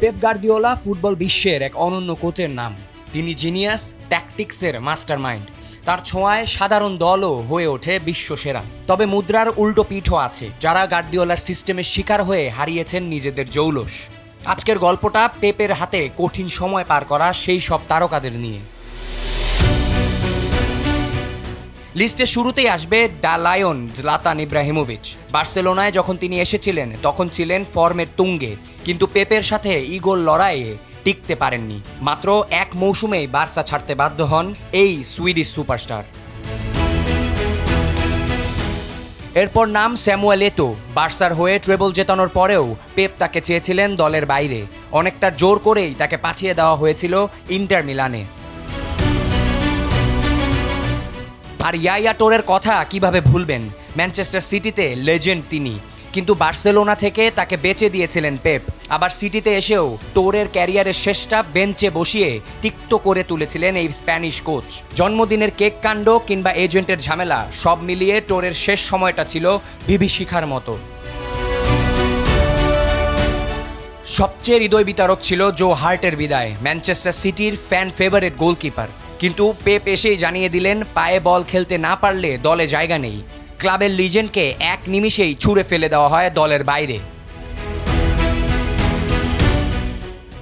Pep Guardiola football বিশ্বের এক অনন্য কোচের নাম। তিনি জিনিয়াস, ট্যাকটিক্সের মাস্টারমাইন্ড। তার ছোঁয়ায় সাধারণ দলও হয়ে ওঠে বিশ্বসেরা। তবে মুদ্রার উল্টো পিঠও আছে, যারা গার্দিওলার সিস্টেমের শিকার হয়ে হারিয়েছেন নিজেদের জৌলস। আজকের গল্পটা পেপের হাতে কঠিন সময় পার করা সেই সব তারকাদের নিয়ে। লিস্টের শুরুতেই আসবে দ্য লায়ন জ্লাতান ইব্রাহিমোভিচ। বার্সেলোনায় যখন তিনি এসেছিলেন তখন ছিলেন ফর্মের তুঙ্গে, কিন্তু পেপের সাথে ইগোর লড়াইয়ে টিকতে পারেননি। মাত্র এক মৌসুমেই বার্সা ছাড়তে বাধ্য হন এই সুইডিশ সুপারস্টার। এরপর নাম স্যামুয়েল এতো। বার্সার হয়ে ট্রেবল জেতানোর পরেও পেপ তাকে চেয়েছিলেন দলের বাইরে। অনেকটা জোর করেই তাকে পাঠিয়ে দেওয়া হয়েছিল ইন্টার মিলানে। আর ইয়াইয়া টোরের কথা কিভাবে ভুলবেন? ম্যানচেস্টার সিটিতে লেজেন্ড তিনি, কিন্তু বার্সেলোনা থেকে তাকে বেচে দিয়েছিলেন পেপ। আবার সিটিতে এসেও টোরের ক্যারিয়ারের শেষটা বেঞ্চে বসিয়ে তিক্ত করে তুলেছিলেন এই স্প্যানিশ কোচ। জন্মদিনের কেক কাণ্ড কিংবা এজেন্টের ঝামেলা সব মিলিয়ে টোরের শেষ সময়টা ছিল বিভীষিকার মতো। সবচেয়ে হৃদয় বিতারক ছিল জো হার্টের বিদায়, ম্যানচেস্টার সিটির ফ্যান ফেভারিট গোলকিপার। কিন্তু পেপ এসেই জানিয়ে দিলেন পায়ে বল খেলতে না পারলে দলে জায়গা নেই। ক্লাবের লিজেন্ডকে এক নিমিষেই ছুঁড়ে ফেলে দেওয়া হয় দলের বাইরে।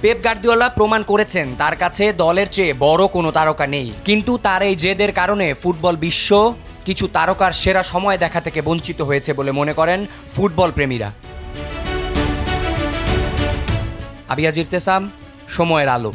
পেপ গার্দিওলা প্রমাণ করেছেন তার কাছে দলের চেয়ে বড় কোনো তারকা নেই, কিন্তু তার এই জেদের কারণে ফুটবল বিশ্ব কিছু তারকার সেরা সময় দেখা থেকে বঞ্চিত হয়েছে বলে মনে করেন ফুটবল প্রেমীরা। আবিয়াজ ইরতেসাম, সময়ের আলো।